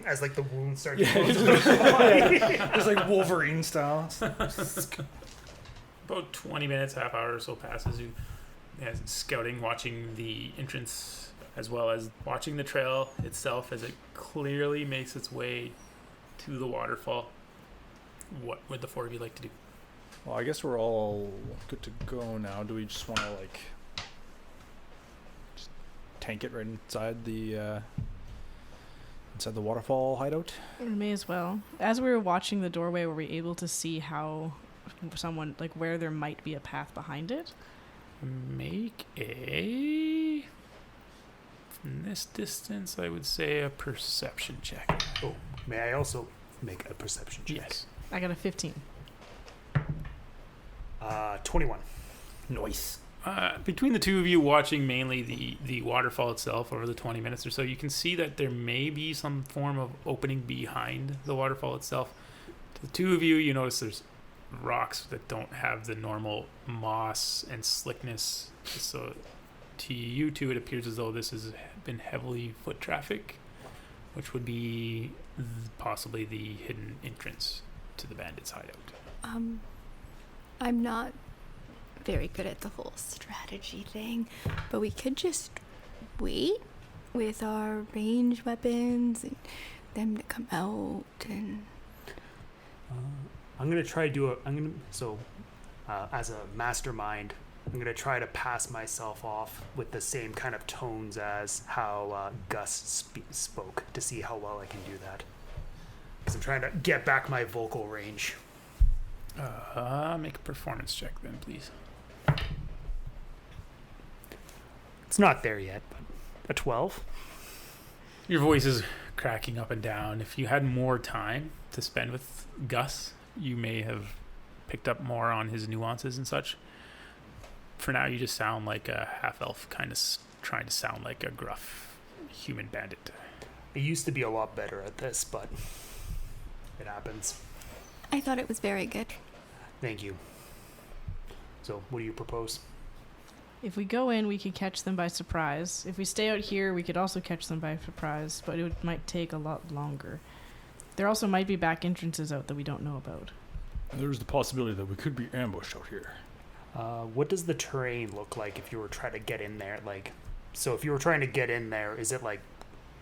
as like the wound starts. Just like Wolverine style. About 20 minutes, half hour or so passes you as scouting, watching the entrance as well as watching the trail itself as it clearly makes its way to the waterfall. What would the four of you like to do? Well, I guess we're all good to go now. Do we just want to just tank it right inside the waterfall hideout? We may as well. As we were watching the doorway, were we able to see how someone, like, where there might be a path behind it? Make a... From this distance, I would say a perception check. Oh, may I also make a perception check? Yes. I got a 15. 21. Nice. Between the two of you watching mainly the waterfall itself over the 20 minutes or so, you can see that there may be some form of opening behind the waterfall itself. To the two of you, you notice there's rocks that don't have the normal moss and slickness. So to you two, it appears as though this has been heavily foot traffic, which would be possibly the hidden entrance to the bandits' hideout. I'm not very good at the whole strategy thing, but we could just wait with our ranged weapons and them to come out and... I'm gonna try to do a. As a mastermind, I'm gonna try to pass myself off with the same kind of tones as how Gus spoke to see how well I can do that. Because I'm trying to get back my vocal range. Make a performance check then, please. It's not there yet, but a 12. Your voice is cracking up and down. If you had more time to spend with Gus, you may have picked up more on his nuances and such. For now, you just sound like a half-elf, kind of trying to sound like a gruff human bandit. I used to be a lot better at this, but it happens. I thought it was very good. Thank you. So, what do you propose? If we go in, we could catch them by surprise. If we stay out here, we could also catch them by surprise, but it might take a lot longer. There also might be back entrances out that we don't know about. There's the possibility that we could be ambushed out here. What does the terrain look like if you were trying to get in there? Like, so if you were trying to get in there, is it like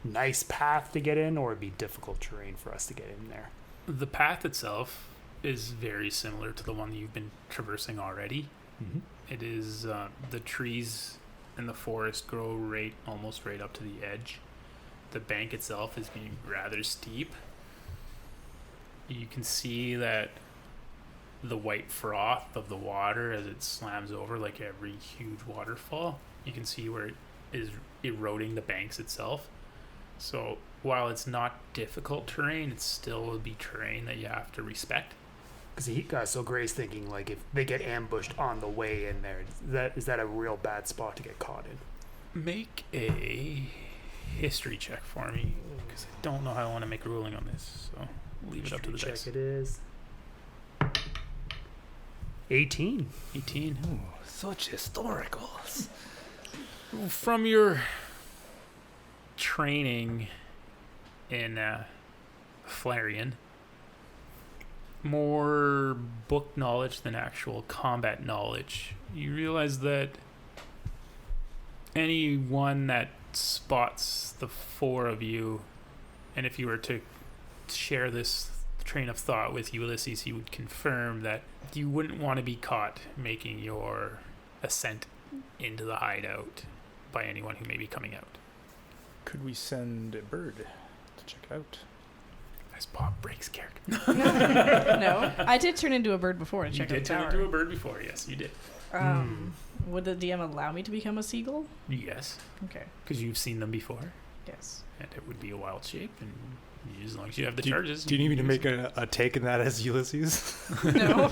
nice path to get in, or it'd be difficult terrain for us to get in there? The path itself is very similar to the one you've been traversing already. Mm-hmm. It is the trees in the forest grow almost right up to the edge. The bank itself is being rather steep. You can see that the white froth of the water as it slams over like every huge waterfall. You can see where it is eroding the banks itself. So while it's not difficult terrain, it still will be terrain that you have to respect. Because so Gray's thinking, like, if they get ambushed on the way in there, is that a real bad spot to get caught in? Make a history check for me, because I don't know how I want to make a ruling on this, so leave it up to the dice. It is 18. 18. Ooh, such historicals. From your training in Flarian, more book knowledge than actual combat knowledge, you realize that anyone that spots the four of you, and if you were to share this train of thought with Ulysses, he would confirm that you wouldn't want to be caught making your ascent into the hideout by anyone who may be coming out. Could we send a bird to check out? As Bob breaks character. No, I did turn into a bird before to You check out did the turn tower. into a bird before, yes, you did. Would the DM allow me to become a seagull? Yes, Okay. because you've seen them before, Yes. and it would be a wild shape, and as long as you have the Do charges. you need me to make a take in that as Ulysses? No.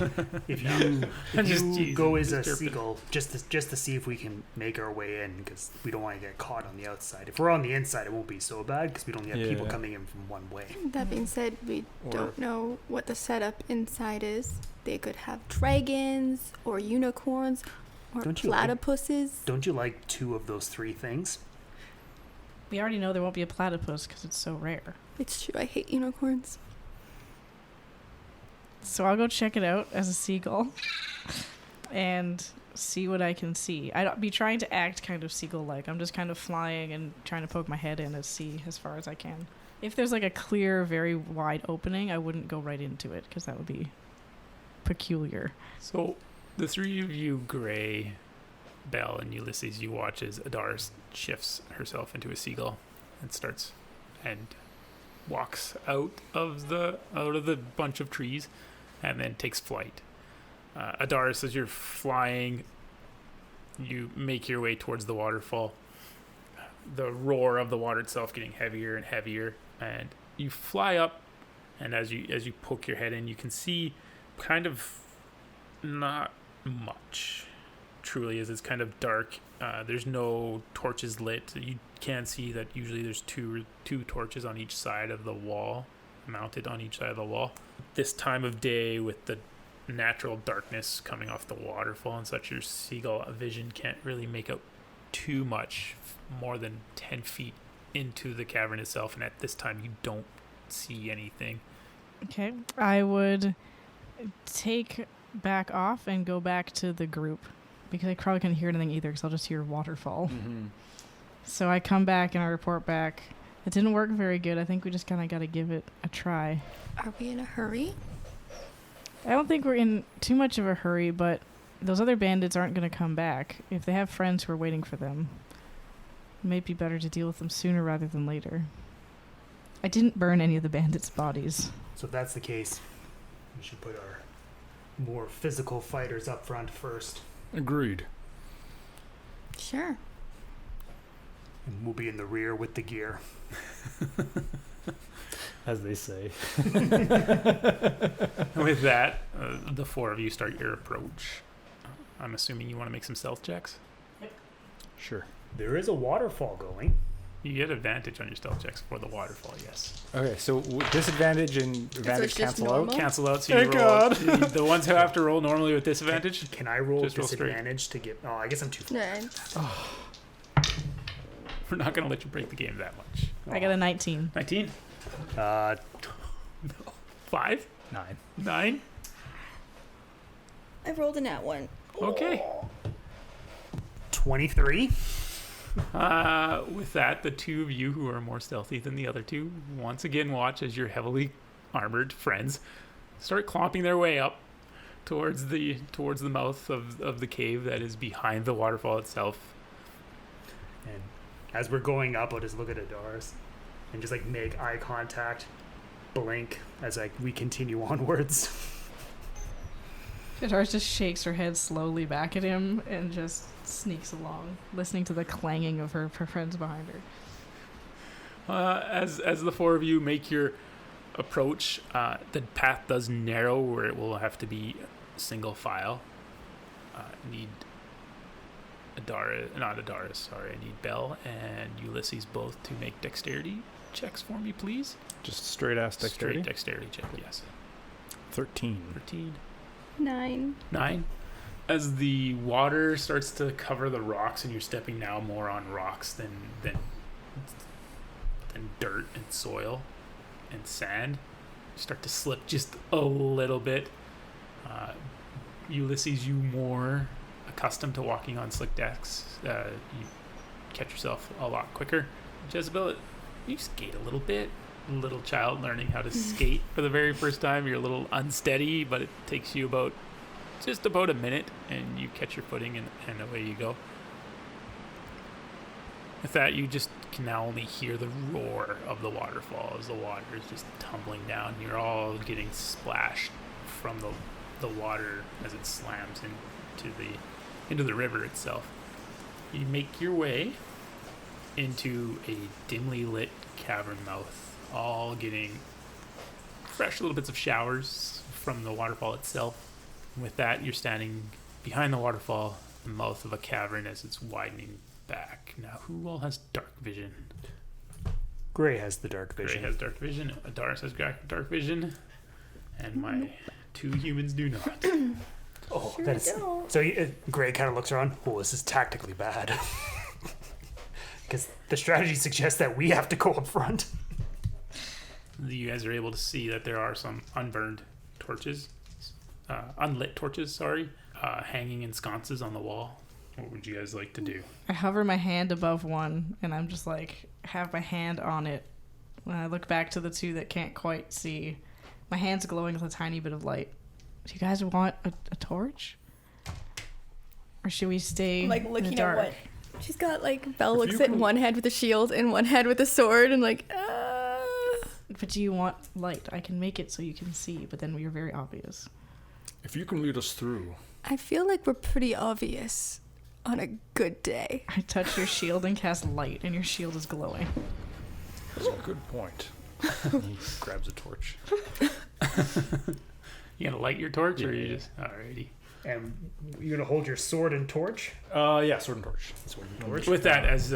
If you Just go as a derping. seagull, just to see if we can make our way in, because we don't want to get caught on the outside. If we're on the inside, it won't be so bad because we don't have people Yeah. coming in from one way. That being said, we Or- don't know what the setup inside is. They could have dragons or unicorns or Don't you like- platypuses. Don't you like 2 of those 3 things? We already know there won't be a platypus because it's so rare. It's true, I hate unicorns. So I'll go check it out as a seagull and see what I can see. I'd be trying to act kind of seagull-like. I'm just kind of flying and trying to poke my head in and see as far as I can. If there's like a clear, very wide opening, I wouldn't go right into it because that would be peculiar. So, the three of you, Gray, Belle, and Ulysses, you watch as Adar shifts herself into a seagull and walks out of the bunch of trees, and then takes flight. Adaris, as you're flying, you make your way towards the waterfall. The roar of the water itself getting heavier and heavier, and you fly up. And as you poke your head in, you can see kind of not much. Truly, as it's kind of dark. There's no torches lit. You can see that usually there's two torches on each side of the wall, mounted on each side of the wall. This time of day, with the natural darkness coming off the waterfall and such, your seagull vision can't really make out too much more than 10 feet into the cavern itself, and at this time you don't see anything. Okay. I would take back off and go back to the group because I probably couldn't hear anything either because I'll just hear waterfall. Mm-hmm. So I come back and I report back. It didn't work very good. I think we just kind of got to give it a try. Are we in a hurry? I don't think we're in too much of a hurry, but those other bandits aren't going to come back. If they have friends who are waiting for them, it might be better to deal with them sooner rather than later. I didn't burn any of the bandits' bodies. So if that's the case, we should put our more physical fighters up front first. Agreed. Sure. And we'll be in the rear with the gear. As they say. With that, the four of you start your approach. I'm assuming you want to make some stealth checks. Sure. There is a waterfall going. You get advantage on your stealth checks for the waterfall, yes. Okay, so disadvantage and advantage it's just cancel out. normal? Cancel out, so you Thank roll. God. The ones who have to roll normally with disadvantage. Can I roll Just roll straight. disadvantage to get... Oh, I guess I'm too far. No. We're not going to let you break the game that much. I got a 19. 19? 5? 9. 9? I rolled a nat 1. Okay. 23? With that, the two of you who are more stealthy than the other two once again watch as your heavily armored friends start clomping their way up towards the mouth of the cave that is behind the waterfall itself. And as we're going up, I'll just look at Adaris and just like make eye contact, blink as we continue onwards. Adaris just shakes her head slowly back at him and just sneaks along, listening to the clanging of her friends behind her. As the four of you make your approach, the path does narrow where it will have to be single file. Need I need Belle and Ulysses both to make dexterity checks for me, please. Just straight ass dexterity. Straight dexterity check, yes. 13. 13. 9. 9. As the water starts to cover the rocks, and you're stepping now more on rocks than dirt and soil and sand, you start to slip just a little bit. Ulysses, you more accustomed to walking on slick decks, you catch yourself a lot quicker. Jezebel, you skate a little bit. Little child learning how to skate for the very first time. You're a little unsteady, but it takes you about a minute, and you catch your footing, and away you go. With that, you just can now only hear the roar of the waterfall as the water is just tumbling down. You're all getting splashed from the water as it slams into the river itself. You make your way into a dimly lit cavern mouth, all getting fresh little bits of showers from the waterfall itself. With that, you're standing behind the waterfall, the mouth of a cavern as it's widening back. Now, who all has dark vision? Gray has the dark vision. Gray has dark vision. Adaris has dark vision. And my two humans do not. Oh, Sure that's... don't. So Gray kind of looks around. Oh, this is tactically bad. Because the strategy suggests that we have to go up front. You guys are able to see that there are some unlit torches, hanging in sconces on the wall. What would you guys like to do? I hover my hand above one, and I'm just like, have my hand on it. When I look back to the two that can't quite see, my hand's glowing with a tiny bit of light. Do you guys want a torch? Or should we stay I'm like in the looking dark? at what she's got. Like Belle looks you at can- one head with a shield and one head with a sword, and like, But do you want light? I can make it so you can see, but then we're very obvious. If you can lead us through. I feel like we're pretty obvious on a good day. I touch your shield and cast light, and your shield is glowing. That's a good point. He grabs a torch. You gonna light your torch, or Yeah. you just alrighty? And you're going to hold your sword and torch? Yeah, sword and torch. Sword and torch. With that, as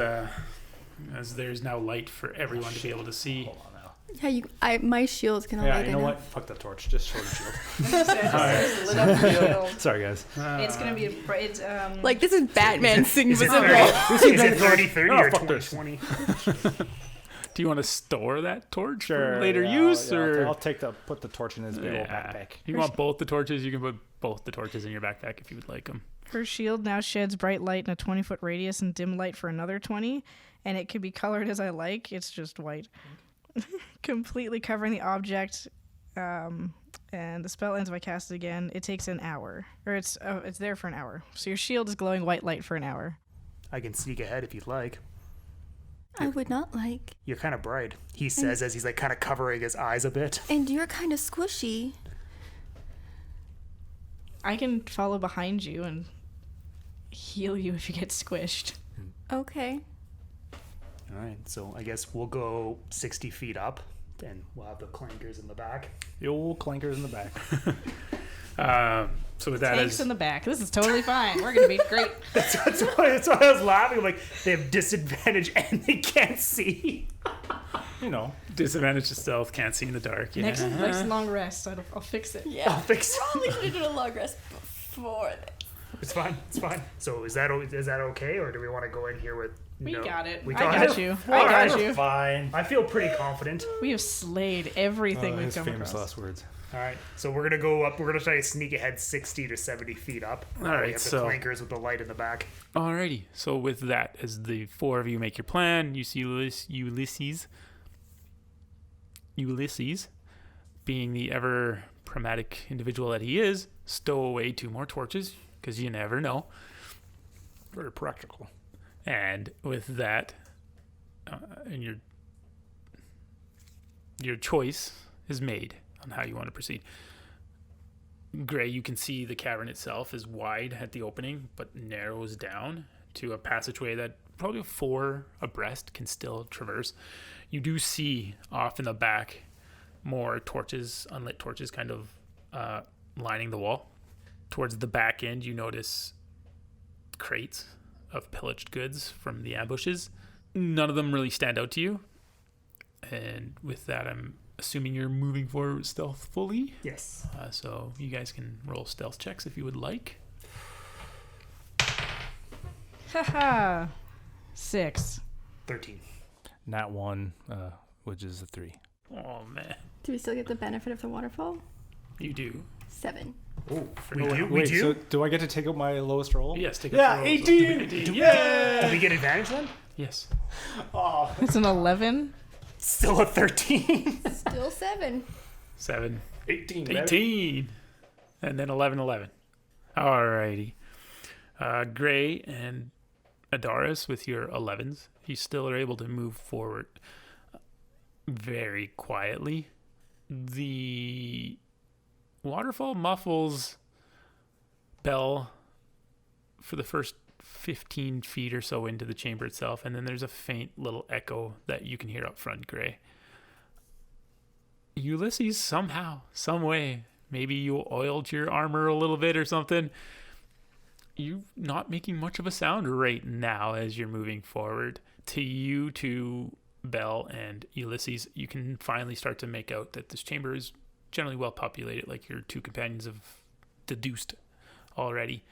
there's now light for everyone to be able to see. Hold on now. Yeah, my shield can Yeah, light you know enough. what? Fuck that torch. Just sword and shield. Sorry, guys. It's gonna be Like this is Batman singing Is with it some 30-30 Oh, or fuck this. 20-20? Do you want to store that torch Sure. for later yeah, use, yeah, or I'll put the torch in his big old backpack. You want both the torches? You can put both the torches in your backpack if you would like them. Her shield now sheds bright light in a 20-foot radius and dim light for another 20, and it can be colored as I like. It's just white. Completely covering the object, and the spell ends if I cast it again. It takes an hour, or it's there for an hour. So your shield is glowing white light for an hour. I can sneak ahead if you'd like. I would not like. You're kind of bright, he says as he's like kind of covering his eyes a bit. And you're kind of squishy. I can follow behind you and heal you if you get squished. Okay. All right, so I guess we'll go 60 feet up, and we'll have the clankers in the back. The old clankers in the back. So with that Tanks as in the back. This is totally fine. We're gonna be great. That's why I was laughing. I'm like, they have disadvantage and they can't see. You know, disadvantage to stealth, can't see in the dark. Yeah. Next long rest. I'll fix it. Yeah. I'll fix it. Probably should have done a long rest before this. It's fine. It's fine. So is that okay, or do we want to go in here with? We got it. We I got got it? you. All I right. got you. fine. I feel pretty confident. We have slayed everything we've His come famous across. last words. All right, so we're gonna go up. We're gonna try to sneak ahead 60 to 70 feet up. All right, we have the so- clankers with the light in the back. Alrighty. So with that, as the four of you make your plan, you see Ulysses, being the ever pragmatic individual that he is, stow away 2 more torches because you never know. Very practical. And with that, and your choice is made on how you want to proceed. Gray, you can see the cavern itself is wide at the opening, but narrows down to a passageway that probably 4 abreast can still traverse. You do see off in the back more torches, unlit torches, kind of lining the wall. Towards the back end, you notice crates of pillaged goods from the ambushes. None of them really stand out to you. And with that, I'm assuming you're moving forward stealthfully. Yes. So you guys can roll stealth checks if you would like. Haha. 6. 13. Nat 1, which is a 3. Oh, man. Do we still get the benefit of the waterfall? You do. 7. Oh, We do? We do. So do I get to take out my lowest roll? Yes, take a Yeah, roll. 18! Yeah! Do we get advantage then? Yes. It's an 11. Still a 13. Still 7. 7. 18. 18. And then 11, 11. Alrighty. Gray and Adaris with your 11s. You still are able to move forward very quietly. The waterfall muffles Bell for the first 15 feet or so into the chamber itself, and then there's a faint little echo that you can hear up front, Gray. Ulysses, somehow, some way, maybe you oiled your armor a little bit or something. You're not making much of a sound right now as you're moving forward. To Bell and Ulysses, you can finally start to make out that this chamber is generally well populated, like your 2 companions have deduced already.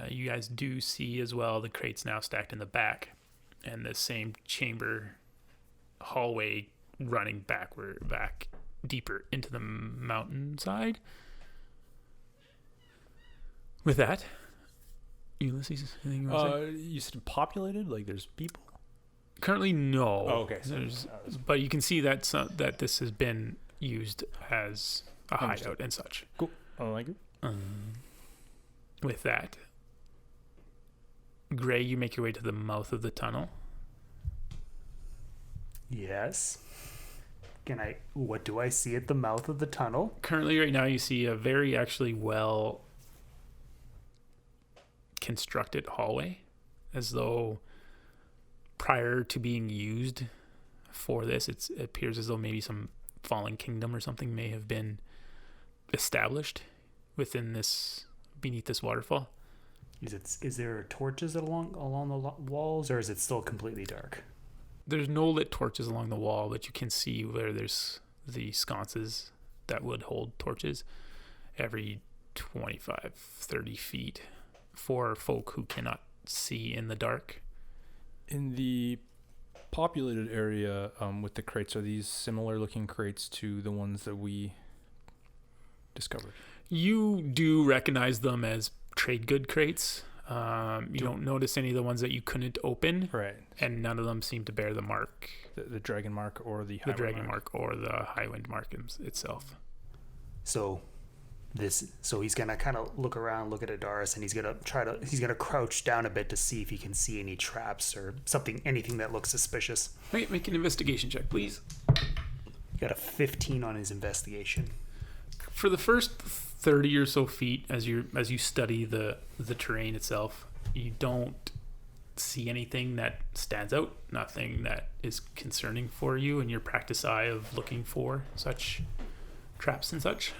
You guys do see as well the crates now stacked in the back, and the same chamber hallway running back deeper into the mountainside. With that, Ulysses, anything you want to say? You said populated? Like there's people? Currently, no. Oh, okay. But you can see that that this has been used as a hideout and such. Cool. I like it. With that, Gray, you make your way to the mouth of the tunnel. Yes. What do I see at the mouth of the tunnel? Currently, right now, you see a very actually well constructed hallway, as though prior to being used for this, it appears as though maybe some fallen kingdom or something may have been established beneath this waterfall. Is there torches along the walls, or is it still completely dark? There's no lit torches along the wall, but you can see where there's the sconces that would hold torches every 25, 30 feet for folk who cannot see in the dark. In the populated area with the crates, are these similar looking crates to the ones that we discovered? You do recognize them as trade good crates. You don't notice any of the ones that you couldn't open, Right. and none of them seem to bear the mark, The dragon mark or the the highway dragon mark or the high wind mark itself. So he's gonna kind of look around, look at Adaris, and he's gonna crouch down a bit to see if he can see any traps or anything that looks suspicious. Right, make an investigation check, please. He got a 15 on his investigation. For the first 30 or so feet, as you study the terrain itself, you don't see anything that stands out, nothing that is concerning for you in your practice eye of looking for such traps and such.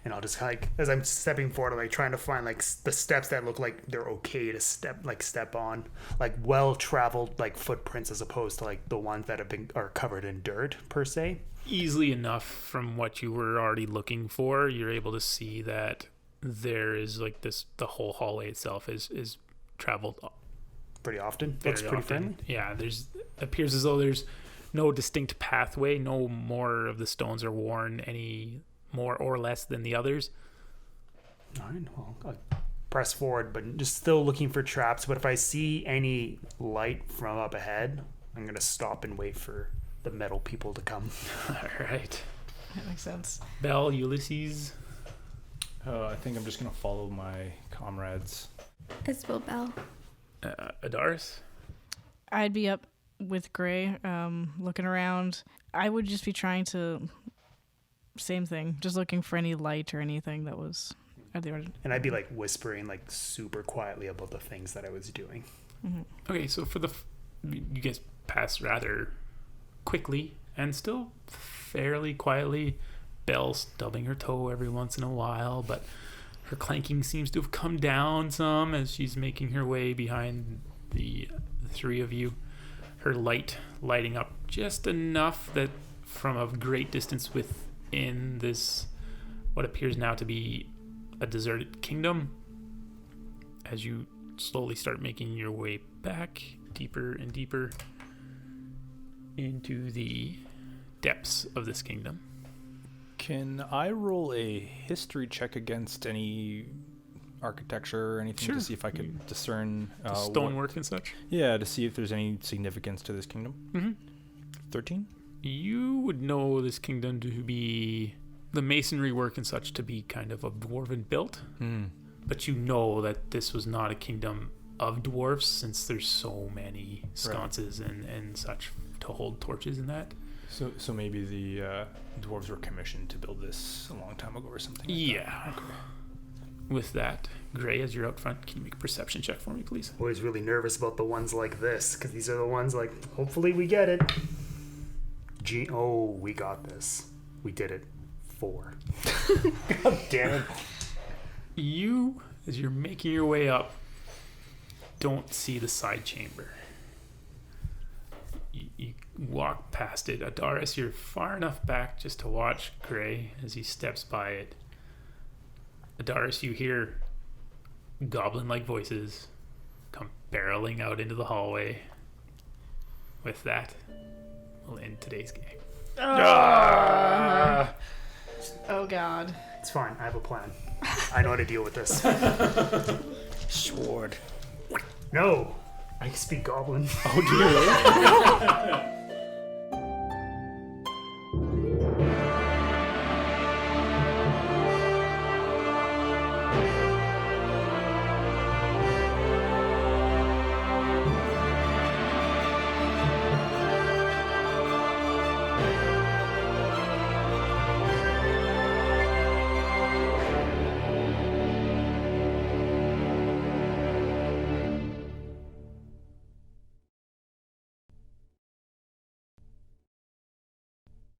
And I'll just as I'm stepping forward, I'm like trying to find like the steps that look like they're okay to step on, like well-traveled like footprints as opposed to like the ones that are covered in dirt per se. Easily enough from what you were already looking for, you're able to see that there is like the whole hallway itself is traveled Pretty often. very Looks pretty often. friendly. Yeah, appears as though there's no distinct pathway, no more of the stones are worn any more or less than the others. All right, well, I'll press forward, but just still looking for traps. But if I see any light from up ahead, I'm going to stop and wait for the metal people to come. All right. That makes sense. Belle, Ulysses. I think I'm just gonna follow my comrades. As will Belle. Adaris. I'd be up with Gray, looking around. I would just be trying to, same thing, just looking for any light or anything that was at the order. And I'd be like whispering like super quietly about the things that I was doing. Mm-hmm. Okay, so you guys pass rather quickly and still fairly quietly. Belle stubbing her toe every once in a while, but her clanking seems to have come down some as she's making her way behind the three of you. Her lighting up just enough that from a great distance within this, what appears now to be a deserted kingdom, as you slowly start making your way back deeper and deeper into the depths of this kingdom. Can I roll a history check against any architecture or anything Sure. to see if I could discern Stonework and such? Yeah, to see if there's any significance to this kingdom. Mm-hmm. 13? You would know this kingdom to be the masonry work and such to be kind of dwarven built, but you know that this was not a kingdom of dwarves since there's so many sconces and such to hold torches and that. So maybe the dwarves were commissioned to build this a long time ago or something like Yeah. that. Okay. With that, Gray, as you're out front, can you make a perception check for me, please? Always really nervous about the ones like this because these are the ones like hopefully we get it. We got this. We did it. 4. God damn it. You, as you're making your way up, don't see the side chamber. You walk past it. Adaris, you're far enough back just to watch Gray as he steps by it. Adaris, you hear goblin-like voices come barreling out into the hallway. With that, we'll end today's game. Oh God. It's fine. I have a plan. I know how to deal with this. Sword. No. I speak goblin. Oh, dear.